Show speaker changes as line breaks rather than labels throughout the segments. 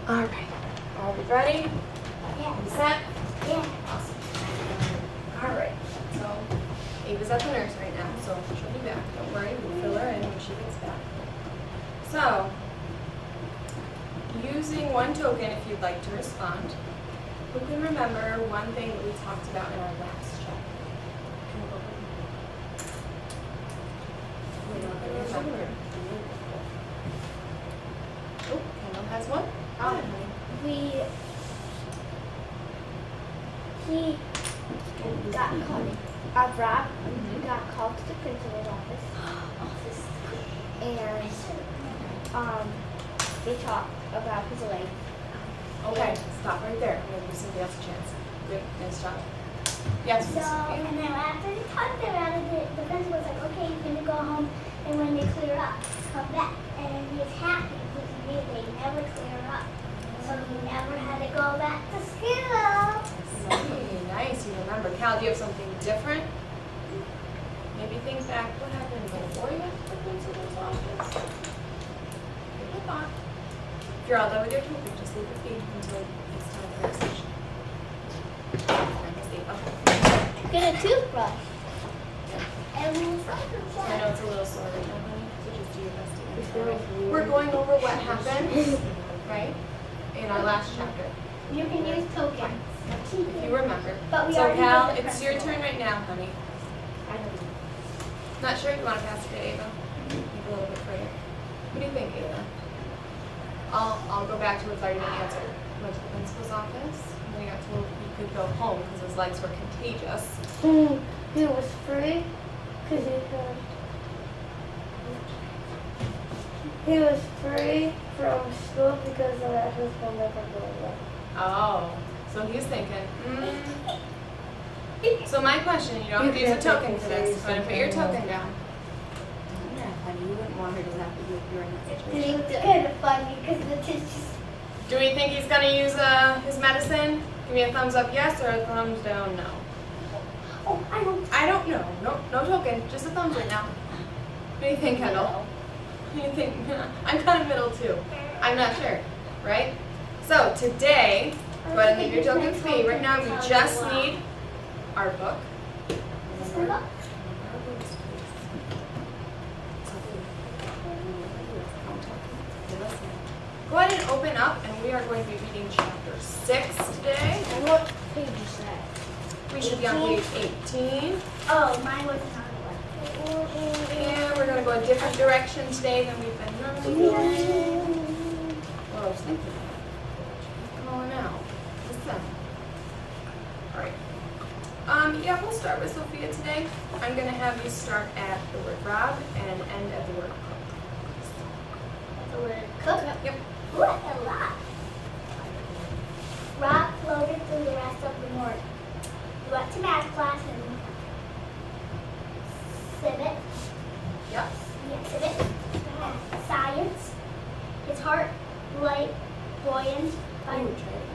All right. Are we ready?
Yeah.
You set?
Yeah.
Awesome. All right. So Ava's at the nurse right now, so she'll be back. Don't worry, we'll fill her in when she gets back. So, using one token if you'd like to respond. Who can remember one thing that we talked about in our last chapter? We don't remember. Oh, Kendall has one.
He got called. Rob got called to the principal's office. And they talked about his leg.
Okay, stop right there. I'm going to give somebody else a chance. Good, nice job. Yes,
So,
Miss Sophia?
and then after they talked about it, the principal was like, okay, you're going to go home, and when they clear up, come back. And he was happy because he knew they never clear up. So he never had to go back to school.
Nice, you remember. Cal, do you have something different? Maybe think back, what happened before you went to the principal's office? Give it a thought. If you're all done with your token, just leave it be until it's time for our session.
Get a toothbrush. And we'll
I know it's a little sore right now, honey, so just do your best to get it. Right. We're going over what happened, right, in our last chapter.
You can use tokens.
If you remember.
But we
So
already
Cal,
did the
it's your
principal.
turn right now, honey.
I don't know.
Not sure if you want to pass it to Ava. Make it a little bit further. What do you think, Ava? I'll go back to what's already been answered. Went to the principal's office, and then he got told he could go home because his legs were contagious.
He was free because he was free from school because the lessons will never go away.
Oh, so he's thinking, So my question, you don't have to use a token for this, but put your token down.
Yeah, honey, you wouldn't want her to have to do if you're in that situation.
It's kind of funny because the teacher's
Do we think he's going to use his medicine? Give me a thumbs up yes or a thumbs down no.
oh,
I don't know. No token. Just a thumbs right now. What do you think, Kendall? What do you think? I'm kind of middle too. I'm not sure, right? So today, go ahead and leave your tokens be. Right now we just need our book. Go ahead and open up, and we are going to be reading chapter 6 today.
And what page is that?
We should be on page 18.
Oh, mine wasn't on the one.
And we're going to go a different direction today than we've been normally going. Well, I was thinking that. Calling out. What's that? Alright. Yeah, we'll start with Sophia today. I'm going to have you start at the word rob and end at the word cook.
The word cook?
Yep.
What a lot. Rob floated through the rest of the morning. He went to math class and civics.
Yep.
Yeah, civics. Science. His heart light buoyant by
Ooh, try it.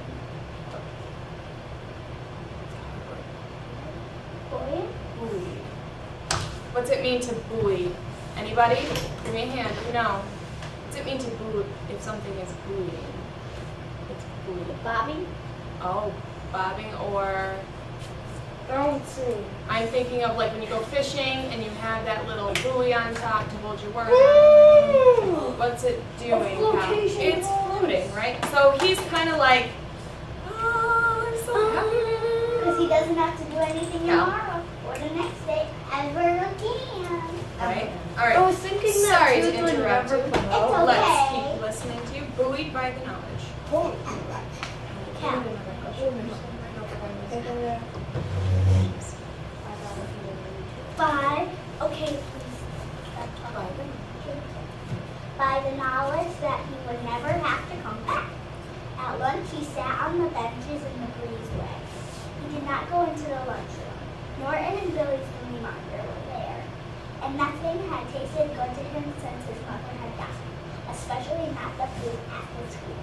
buoyant.
Buoy. What's it mean to buoy? Anybody? Give me a hand. You know. What's it mean to buoy if something is buoying? It's buoy.
Bobbing.
Oh, bobbing or
Bouncing.
I'm thinking of like when you go fishing and you have that little buoy on top to hold your worm. What's it doing?
flotation
It's floating, right? So he's kind of like, oh, I'm so happy.
Because he doesn't have to do anything
Yeah.
tomorrow or the next day ever again.
Right? All right.
I was thinking that
Sorry to
tooth would
interrupt
never
you.
come out.
It's
Let's
okay.
keep listening to you. Buoyed by the knowledge.
Cat. Five. Okay, please. By the knowledge that he would never have to come back. At lunch, he sat on the benches in the breezeway. He did not go into the lunchroom. Norton and Billy's Monger were there, and nothing had tasted good to him since his mother had died, especially not the food at the school.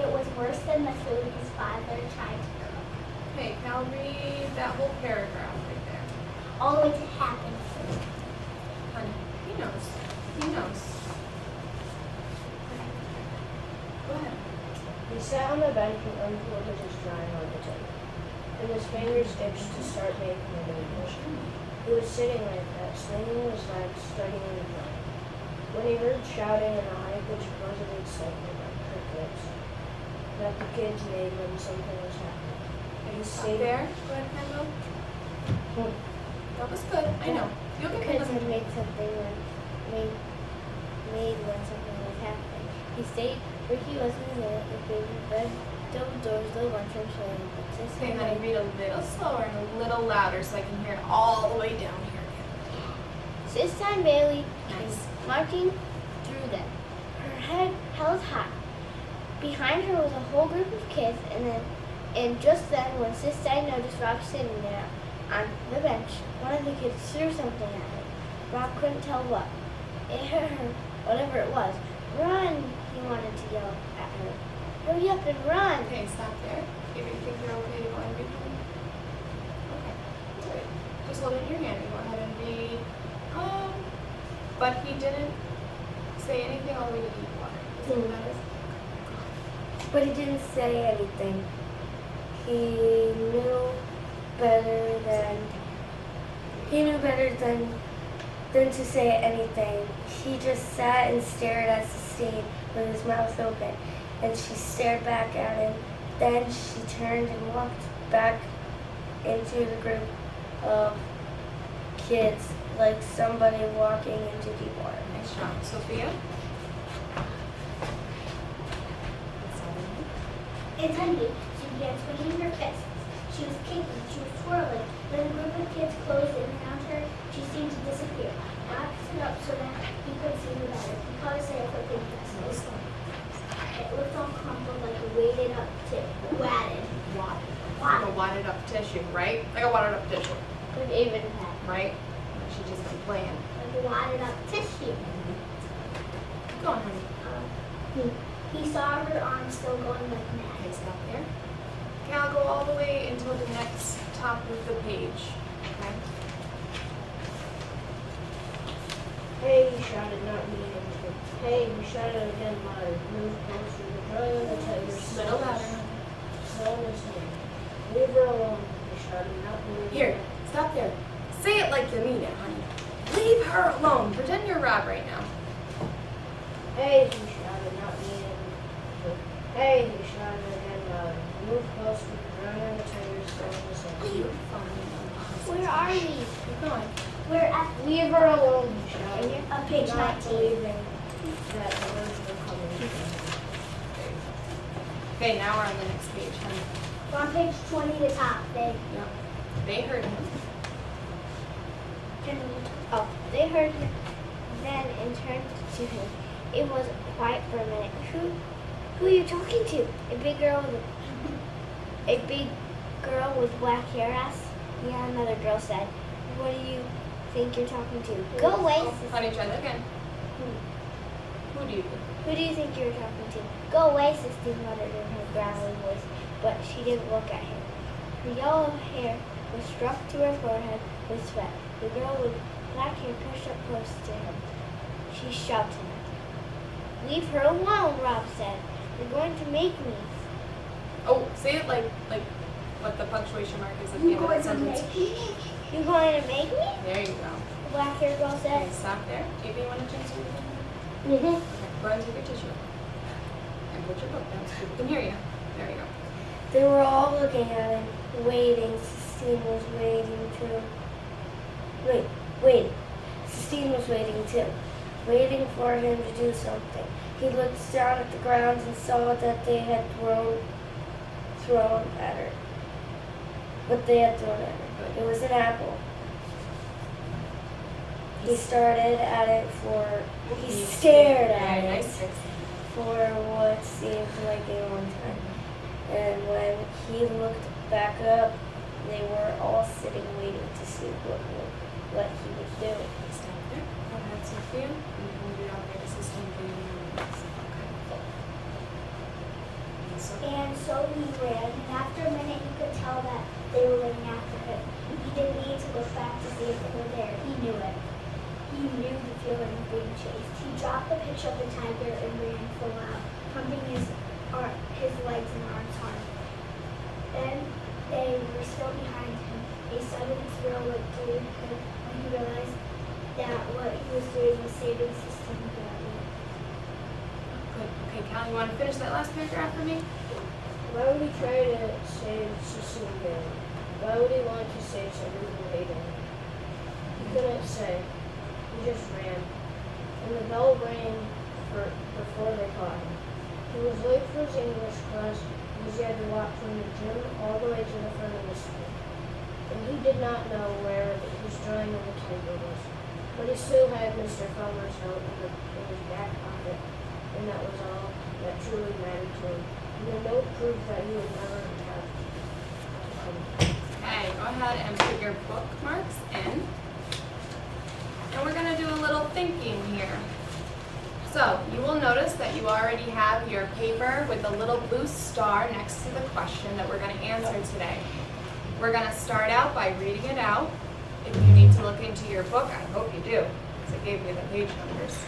It was worse than the food his father tried to cook.
Okay, Cal, read that whole paragraph right there.
All the way to happen food.
Honey, he knows. He knows. Go ahead.
He sat on the bench and unfolded his drawing on the table, and his fingers itched to start making a image. He was sitting like that, swinging his legs, studying the drawing, when he heard shouting and a high-pitched buzz of excitement like crickets that the kids made when something was happening.
Can you stop there? Go ahead, Kendall. That was good. I know. You'll get
Kids
Kendall.
had made something made when something was happening. He stayed where he was in the baby bed, double doors, the lunchroom, so
Okay, honey, read a little slower and a little louder so I can hear it all the way down here.
Sis and Bailey came
Nice.
marching through them, her head held high. Behind her was a whole group of kids, and just then, when Sis noticed Rob sitting there on the bench, one of the kids threw something at her. Rob couldn't tell what. It hurt her, whatever it was. Run, he wanted to yell at her. Hurry up and run.
Okay, stop there. If you think you're okay to go and read them. Okay, good. Just hold it in your hand and go ahead and read. But he didn't say anything all the way to deep water. Is that what that is?
But he didn't say anything. He knew better than to say anything. He just sat and stared at Sistine with his mouth open, and she stared back at him. Then she turned and walked back into the group of kids like somebody walking into deep water.
Nice job. Sophia?
It's Hadley. She began swinging her fists. She was kicking, she was twirling. When a group of kids closed in around her, she seemed to disappear. Rob stood up so that he could see her better. He caught a sight of her pink dress. It was slung. It looked all crumpled like a wadded up
Wadded. Like a wadded up tissue, right? Like a wadded up tissue,
With even hat.
right? She just been playing.
like a wadded up tissue.
Go on, honey.
He saw her arms still going like mad.
Okay, stop there. Okay, I'll go all the way until the next top of the page. Okay?
Hey, he shouted, not meaning to. Hey, he shouted again louder. Move closer. The drawing of the tiger.
Little louder.
Slow in his hand. Leave her alone, he shouted, not meaning
Here, stop there. Say it like you mean it, honey. Leave her alone. Pretend you're Rob right now.
Hey, he shouted, not meaning to. Hey, he shouted again louder. Move closer. The drawing of the tiger. Slow in his hand.
You're fine.
Where are we?
Keep going.
We're at
Leave her alone, he shouted.
page
Not
19.
believing that the words were coming from him.
Okay, now we're on the next page, honey.
We're on page 20, the top.
Yep. They heard him.
Oh, they heard him then and turned to him. It was quiet for a minute. Who are you talking to? A big girl with black hair asked. Yeah, another girl said. What do you think you're talking to? Go away, sister.
Honey, try that again. Who do you think?
Who do you think you're talking to? Go away, Sister muttered in her growling voice, but she didn't look at him. Her yellow hair was struck to her forehead with sweat. The girl with black hair pushed up close to him. She shoved him. Leave her alone, Rob said. You're going to make me.
Oh, say it like what the punctuation mark is at the end of the sentence.
You're going to make me?
There you go.
The black hair girl said.
Okay, stop there. JB, you want to change something?
Mm-hmm.
Okay, go ahead and take your tissue. And put your book down so people can hear you. There you go.
They were all looking at him, waiting. Sistine was waiting too. Wait. Sistine was waiting too, waiting for him to do something. He looked down at the ground and saw that they had thrown at her. What they had thrown at her. It was an apple. He started at it he stared at it for what seemed like a long time. And when he looked back up, they were all sitting waiting to see what he would do.
Stop there. Go ahead, Sophia. You can read out the system for you.
And so he ran, and after a minute he could tell that they were running after him. He didn't need to look back to see if they were there. He knew it. He knew the feeling of being chased. He dropped the picture of the tiger and ran full out, pumping his his legs and arms hard. Then they were still behind him. A sudden thrill went through him when he realized that what he was doing was saving Sister Gabby.
Good. Okay, Cal, you want to finish that last paragraph for me?
Why would he try to save Sister Gabby? Why would he want to save someone who hated him? He couldn't say. He just ran. And the bell rang before they caught him. He was late for his English class because he had to walk from the gym all the way to the front of the school. And he did not know where his drawing of the tiger was. But he still had Mr. Farmer's note in his back pocket, and that was all that truly mattered to him. And the note proved that he would never have to come.
Okay, go ahead and put your bookmarks in. And we're going to do a little thinking here. So, you will notice that you already have your paper with the little blue star next to the question that we're going to answer today. We're going to start out by reading it out. If you need to look into your book, I hope you do, because it gave me the page numbers,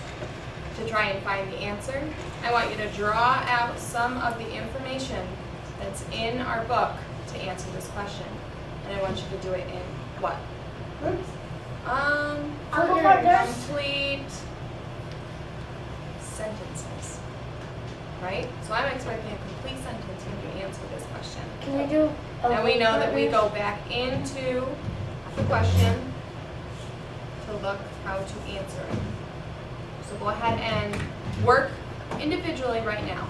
to try and find the answer. I want you to draw out some of the information that's in our book to answer this question. And I want you to do it in what?
Groups?
Complete sentences, right? So I'm expecting a complete sentence when you answer this question.
Can we do?
Now we know that we go back into the question to look how to answer it. So go ahead and work individually right now.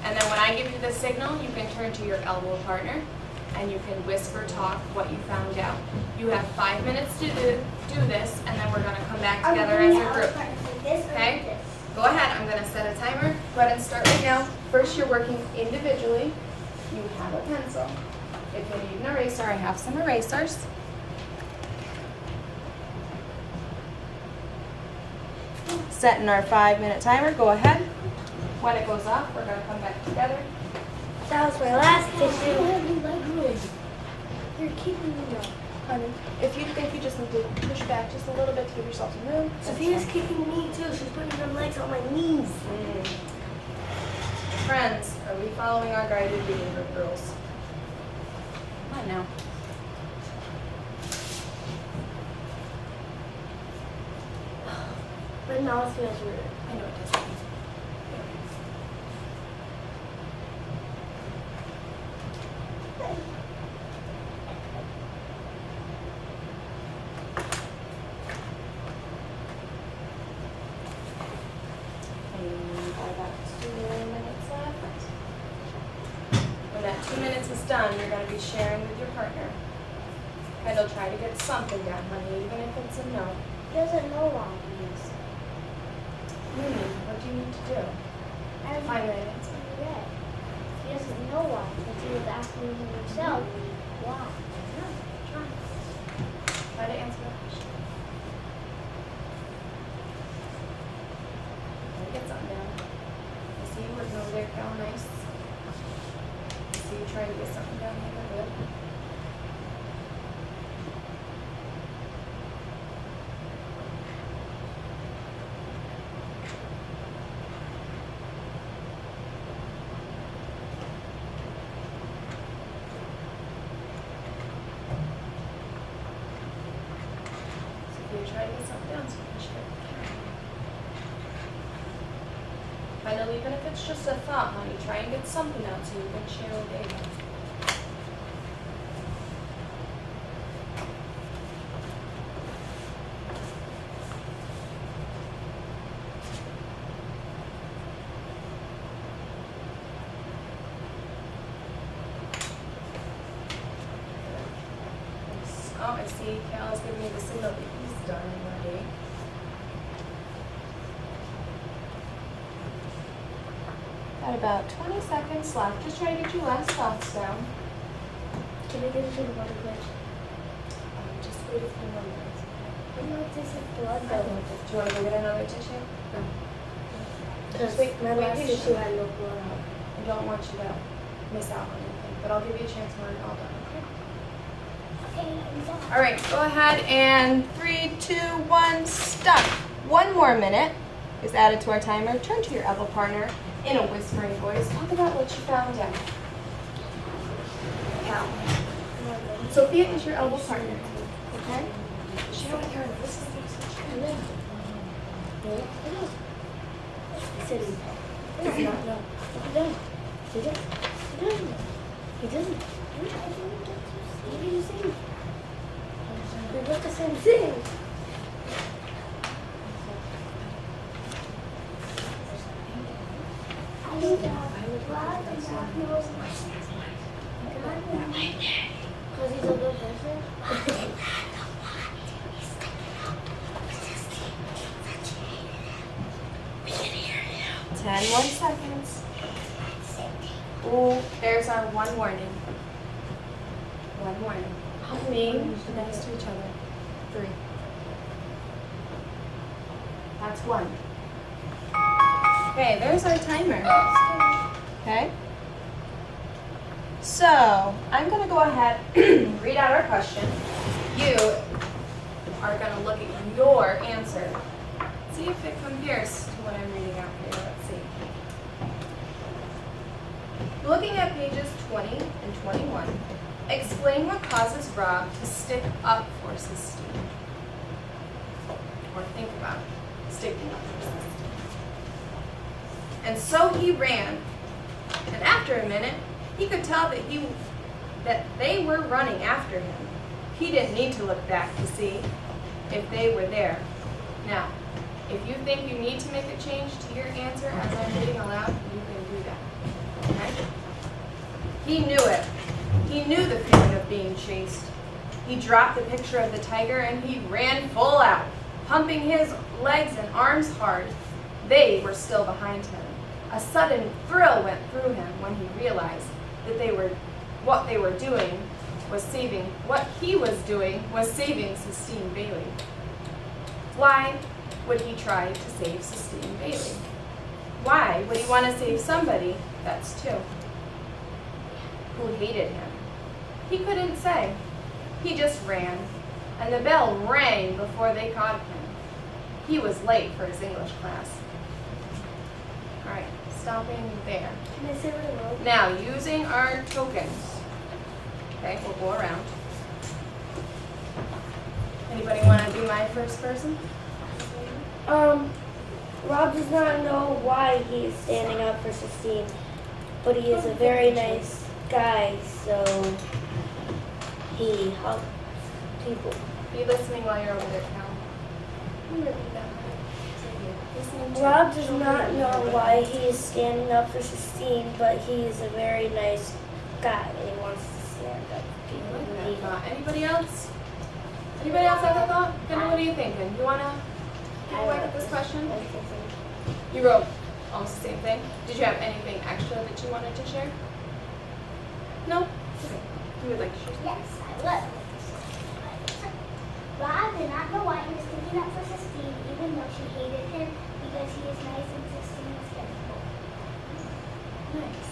And then when I give you the signal, you can turn to your elbow partner and you can whisper talk what you found out. You have 5 minutes to do this, and then we're going to come back together as a group. Okay? Go ahead. I'm going to set a timer. Go ahead and start right now. First, you're working individually. You have a pencil. If you need an eraser, I have some erasers. Setting our 5-minute timer. Go ahead. When it goes off, we're going to come back together.
That was my last tissue.
You're keeping me up.
Honey, if you think you just need to push back just a little bit to give yourself some room.
Sophia's kicking me too. She's putting her legs on my knees.
Friends, are we following our guided reading group rules? Come on now.
My mouth feels weird.
I know it doesn't. When that 2 minutes is done, you're going to be sharing with your partner. And you'll try to get something down, honey, even if it's a no.
He doesn't know why he is.
What do you need to do? Find that answer.
Red. He doesn't know why, but he was asking himself why.
Try to answer that question. Try to get something down. I see you working over there, Cal. Nice. I see you trying to get something down here. Good. Try to get something down so you can share it with Karen. Finally, even if it's just a thought, honey, try and get something out so you can share with Ava. Oh, I see Cal is giving me the signal that he's done already. Got about 20 seconds left. Just try to get your last thoughts down.
Can I get you one quick?
Just wait a few more minutes.
I know this is blood
Do
though.
you want to go get another tissue?
Because
Wait,
my
wait,
last
you
tissue
should.
had no blood out.
I don't want you to miss out on anything, but I'll give you a chance when we're all done, okay?
Okay, I'm done.
All right, go ahead and 3, 2, 1, stop. 1 more minute. is added to our timer, turn to your elbow partner in a whispering voice. Talk about what you found out. Cal. Sophia is your elbow partner. Okay? Share with her. Listen.
He said he does not know. He doesn't. He doesn't. He doesn't. What did you say? We wrote the same thing. Because he's a good person?
10 more seconds. Ooh, there's our one warning. One warning. Being next to each other. 3. That's 1. Okay, there's our timer. Okay? So, I'm going to go ahead and read out our question. You are going to look at your answer. See if it compares to what I'm reading out here. Let's see. Looking at pages 20 and 21, explain what causes Rob to stick up for Sistine. Or think about sticking up for Sistine. And so he ran. And after a minute, he could tell that they were running after him. He didn't need to look back to see if they were there. Now, if you think you need to make a change to your answer as I'm reading aloud, you can do that. Okay? He knew it. He knew the feeling of being chased. He dropped the picture of the tiger and he ran full out, pumping his legs and arms hard. They were still behind him. A sudden thrill went through him when he realized that what he was doing was saving Sistine Bailey. Why would he try to save Sistine Bailey? Why would he want to save somebody that's 2? Who hated him? He couldn't say. He just ran, and the bell rang before they caught him. He was late for his English class. All right, stopping there.
Can I say what I wrote?
Now, using our tokens. Okay, we'll go around. Anybody want to do my first person?
Rob does not know why he is standing up for Sistine, but he is a very nice guy, so he helps people.
Be listening while you're over there, Cal. Listening to
Rob does
children.
not know why he is standing up for Sistine, but he is a very nice guy, and he wants to stand up for people who need him.
Anybody else? Anybody else have a thought? Kendall, what are you thinking? You want to take a look at this question? You wrote almost the same thing. Did you have anything extra that you wanted to share? No? Okay. You would like to share something?
Yes, I would. Rob did not know why he was sticking up for Sistine, even though she hated him, because he is nice and Sistine is skeptical.
Nice.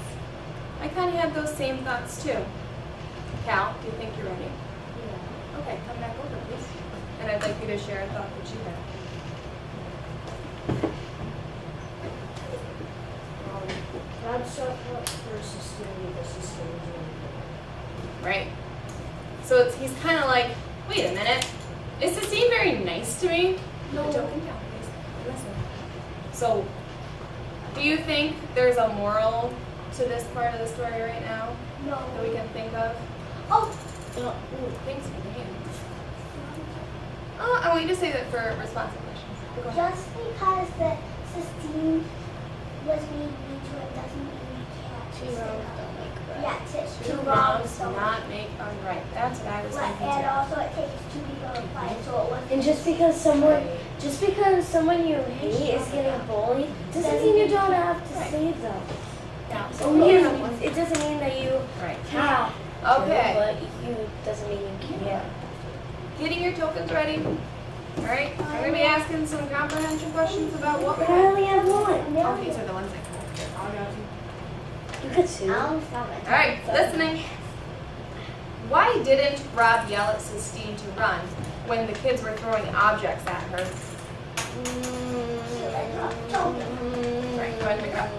I kind of had those same thoughts too. Cal, do you think you're ready?
Yeah.
Okay, come back over, please. And I'd like you to share a thought that you had.
God stuck up for Sistine because Sistine was really good.
Right? So he's kind of like, wait a minute, is Sistine very nice to me? No. Token down, please. Listen. So, do you think there's a moral to this part of the story right now
No.
that we can think of?
Oh,
Ooh, thanks for the hand. Oh, I want you to say that for responsive questions. Go ahead.
just because the Sistine was being mean to him doesn't mean he can't
Two
stand
wrongs
up.
don't make a right.
Yeah,
Two
two
wrongs
wrongs
do
don't
not make a right. That's what I was
Right,
thinking
and
too.
also it takes 2 people to fight, so it wasn't.
And just because someone you hate is getting bullied, doesn't mean you don't have to
Right.
save them.
Yeah.
It doesn't mean that you
Right.
can't.
Okay.
But you doesn't mean you can't.
Getting your tokens ready. All right. I'm going to be asking some comprehension questions about what.
But I only have one.
Oh, these are the ones I can. I'll go.
You could two.
I'll stop it.
All right, listening. Why didn't Rob yell at Sistine to run when the kids were throwing objects at her? Right, go ahead and pick up.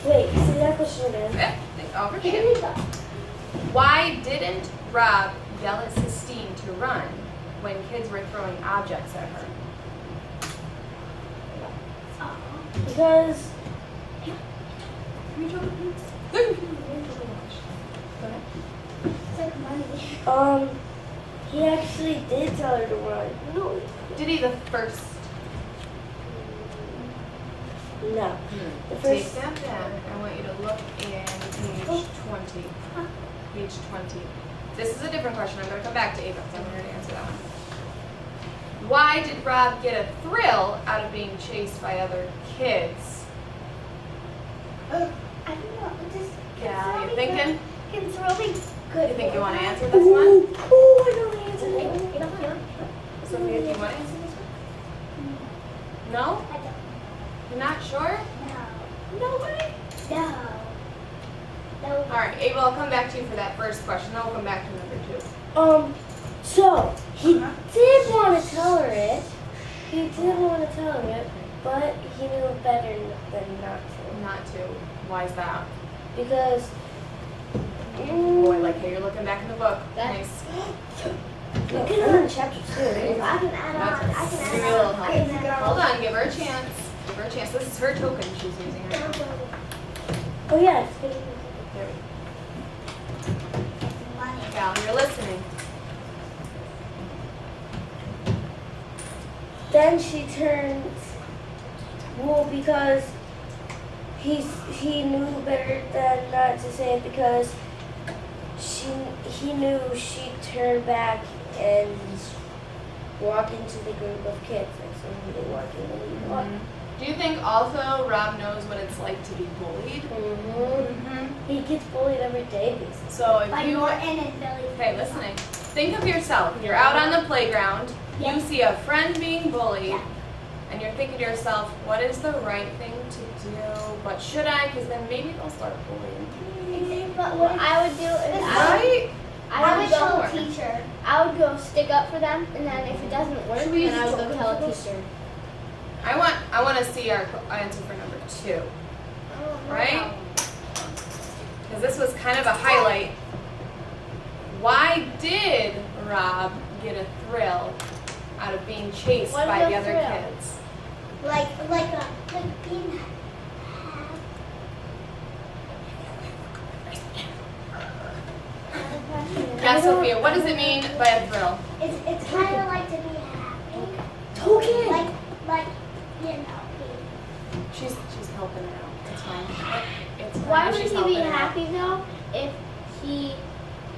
Wait, say that question again.
Over here. Why didn't Rob yell at Sistine to run when kids were throwing objects at her?
Because he actually did tell her to run. No.
Did he the first?
No. The
Take
first.
that down. I want you to look in page 20. Page 20. This is a different question. I'm going to come back to Ava because I want her to answer that one. Why did Rob get a thrill out of being chased by other kids?
I don't know.
Yeah, you thinking?
It's really good.
You think you want to answer this one?
Oh, I know the answer.
Sophia, do you want to answer this one? No?
I don't.
You're not sure?
No.
No way.
No. No.
All right, Ava, I'll come back to you for that first question. Then we'll come back to number 2.
So he did want to tell her it. He did want to tell her it, but he knew better than not to.
Not to. Why is that?
Because
Oh, I like how you're looking back in the book.
That's-
Nice.
we can learn chapter 2.
I can add on. I can
Give me a
add
little
on.
help.
I can add
Hold
on.
on, give her a chance. Give her a chance. This is her token she's using right now.
Oh yeah. It's good.
There we
Money.
go. Val, you're listening.
Then she turned wool because he knew better than not to say it because he knew she'd turn back and walk into the group of kids like somebody walking in the walk.
Do you think also Rob knows what it's like to be bullied?
He gets bullied every day basically.
So if
By
you
Norton and Billy.
okay, listening. Think of yourself. You're out on the playground. You
Yeah.
see a friend being bullied,
Yeah.
and you're thinking to yourself, "What is the right thing to do? But should I? Because then maybe they'll start bullying."
But
What I would do is
Right?
I would tell
Sure.
a teacher.
I would go stick up for them, and then if it doesn't work,
Should we use
then I would
the
go
token
tell a
for this?
teacher.
I want to see our answer for number 2, right? Because this was kind of a highlight. Why did Rob get a thrill out of being chased
What is
by
a
the other
thrill?
kids?
Like being.
Yeah, Sophia, what does it mean by a thrill?
It's kind of like to be happy.
Token.
Like you know.
She's helping her out. It's fine. It's fine.
Why would
She's
he
helping
be
her out.
happy though if he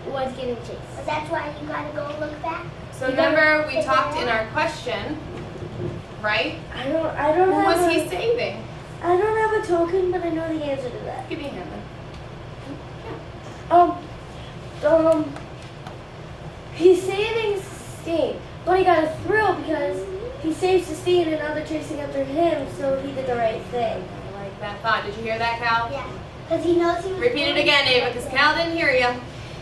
was getting chased?
But that's why you gotta go look back.
So remember we talked in our question, right?
I don't
Who
have
was
a,
he saving?
I don't have a token, but I know the answer to that.
Give me a hand then.
He's saving Sistine, but he got a thrill because he saved Sistine and now they're chasing after him, so he did the right thing.
I like that thought. Did you hear that, Cal?
Yeah. Because he knows he was.
Repeat it again, Ava, because Cal didn't hear you.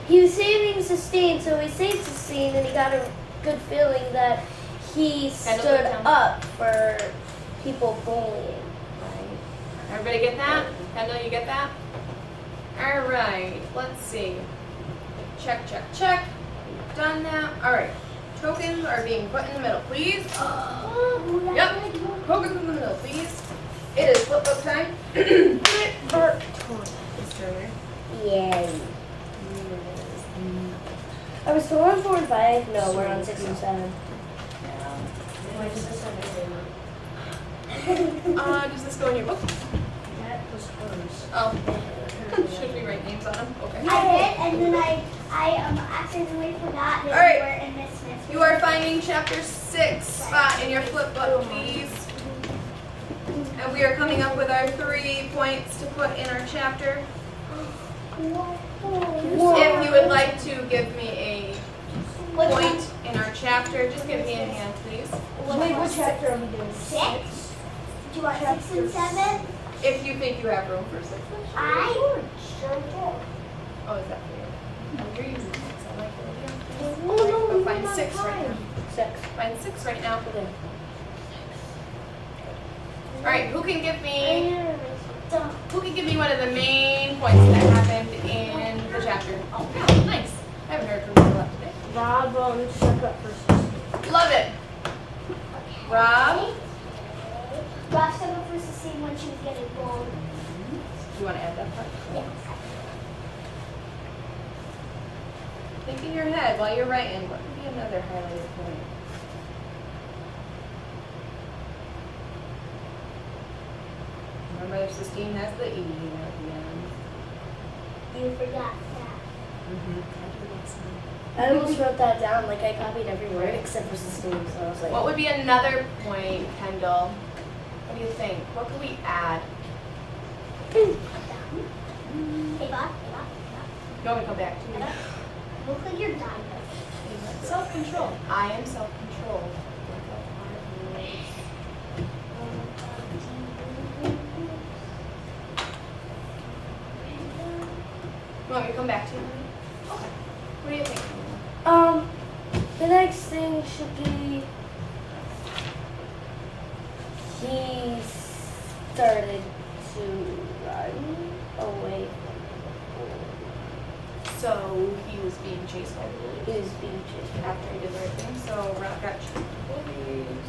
He was saving Sistine, so he saved Sistine, and he got a good feeling that he
Kendall,
stood
tell me.
up for people bullying.
Everybody get that? Kendall, you get that? All right, let's see. Check, check, check. Done that. All right. Tokens are being put in the middle, please. Yep. Tokens in the middle, please. It is flip book time.
Yay. I was still on 4 and 5. No, we're on 6 and 7.
Does this go in your book?
That was hers.
Oh. Should we write names on them? Okay.
I did, and then I accidentally forgot that
All right.
we were in this Smith.
You are finding chapter 6 spot in your flip book, please. And we are coming up with our 3 points to put in our chapter. If you would like to give me a
Which one?
point in our chapter, just give me a hand, please.
Wait, what chapter are we doing?
6? Do you want 6 and 7?
If you think you have room for 6.
I sure do.
Oh, is that for you? Oh, you're using 6. I like the idea. Go find 6 right now.
6.
Find 6 right now. right, who can give me one of the main points that happened in the chapter? Oh, yeah, nice. I haven't heard from you a lot today.
Rob stuck up for Sissy.
Love it. Rob,
Rob stuck up for Sissy when she was getting bold.
do you want to add that part?
Yes.
Think in your head while you're writing, what would be another highlighted point? Remember, Sistine has the E at the end.
You forgot that.
I almost wrote that down, like I copied every word except for Sistine, so I was like,
What would be another point, Kendall? What do you think? What could we add?
Ava.
You want me to come back to you?
Look like you're dying.
Self-control. I am self-controlled. You want me to come back to you? Okay. What do you think?
the next thing should be he started to run away from
So he was being chased by the
the
bullies.
He was being chased
After he did the right thing. So Rob got chased by the bullies.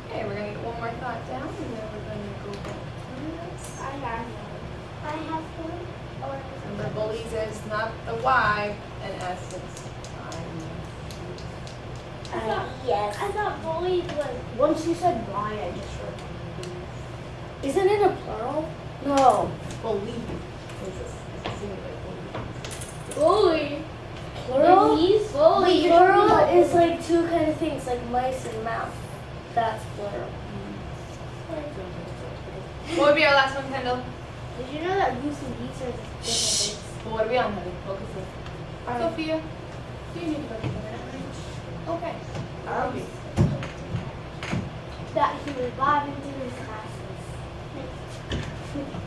Okay, we're gonna get one more thought down and then we're gonna go back through this.
I have one. Or
Remember, bullies is not the Y and S, it's
yes. I thought bullies was.
Once you said why, I just remembered.
Isn't it a plural? No.
Bully. It's a singular bully.
Bully. Plural?
Bullies.
Plural is like two kind of things, like mice and mouse. That's plural.
What would be our last one, Kendall?
Did you know that goose and geese are different things?
Well, what are we on, honey? Focus in.
Um,
Sophia, do you need to go to the Okay.
That he was bobbing through his classes.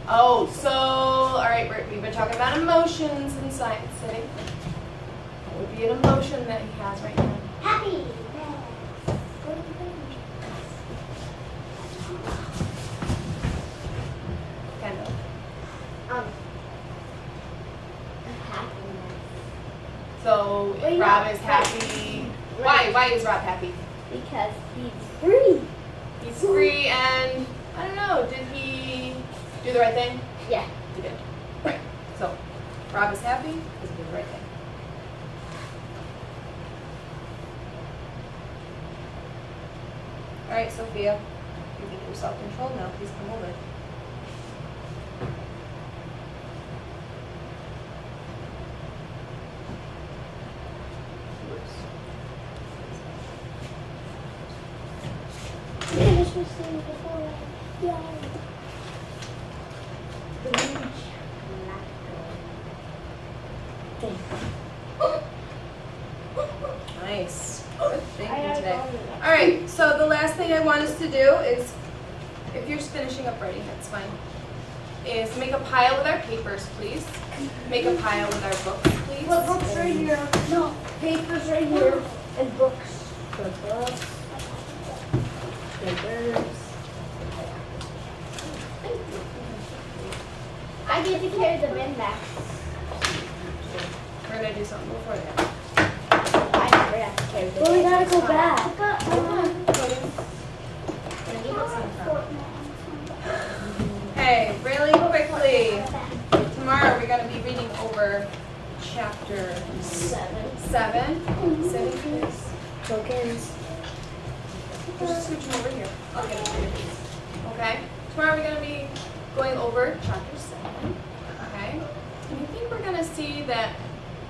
Oh, so, all right, we've been talking about emotions in Science City. What would be an emotion that he has right now?
Happy.
Kendall. So,
Wait,
Rob
no.
is happy. Why is Rob happy?
Because he's free.
He's free and, I don't know, did he do the right thing?
Yeah.
He did. Right. So, Rob is happy because he did the right thing. All right, Sophia, you think you're self-controlled now? Please come over.
Yeah, this was seen before. Yeah.
Nice. Good thinking today. All right, so the last thing I want us to do is, if you're finishing up writing, that's fine, is make a pile with our papers, please. Make a pile with our books, please.
What books are here? No, papers right here and books.
The books. Papers.
I get to carry the bin back.
We're gonna do something before that.
I never have to carry the
Well, we
bin.
gotta go back.
Hey, really quickly, tomorrow we're gonna be reading over chapter 7. 7, please.
Tokens.
Just switch them over here. I'll get it for you, please. Okay? Tomorrow we're going to be going over chapter 7. Okay? And I think we're going to see that,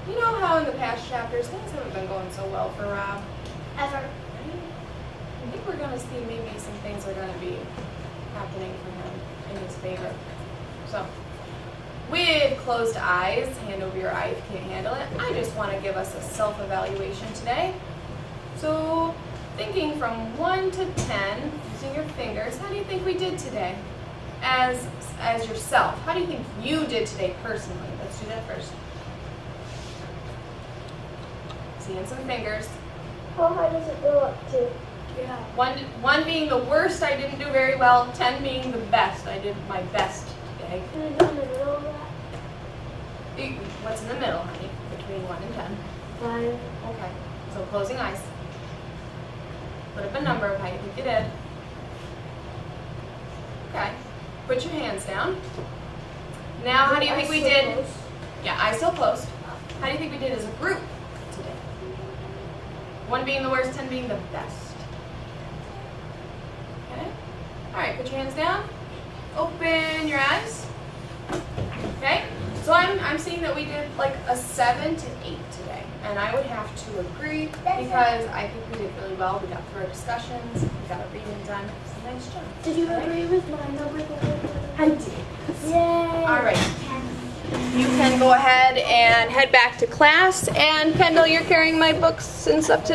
you know how in the past chapters things haven't been going so well for Rob?
Ever.
Right? I think we're going to see maybe some things are going to be happening for him in his favor. So, with closed eyes, hand over your eye if you can't handle it, I just want to give us a self-evaluation today. So, thinking from 1 to 10, using your fingers, how do you think we did today? as yourself. How do you think you did today personally? Let's do that first. Seeing some fingers.
How high does it go up to?
Yeah.
One being the worst, I didn't do very well. 10 being the best, I did my best today.
Can I go in the middle of that?
What's in the middle, honey? Between 1 and 10.
5.
Okay. So closing eyes. Put up a number of how you think you did. Okay. Put your hands down. Now, how do you think we did? Yeah, eyes still closed. How do you think we did as a group today? 1 being the worst, 10 being the best. Okay. All right. Put your hands down. Open your eyes. Okay. So I'm seeing that we did like a 7 to 8 today, and I would have to agree because I think we did really well. We got through our discussions. We got our reading done. It's a nice job.
Did you
All right?
agree with my number?
I did.
Yay!
All right. You can go ahead and head back to class. And Kendall, you're carrying my books and stuff today.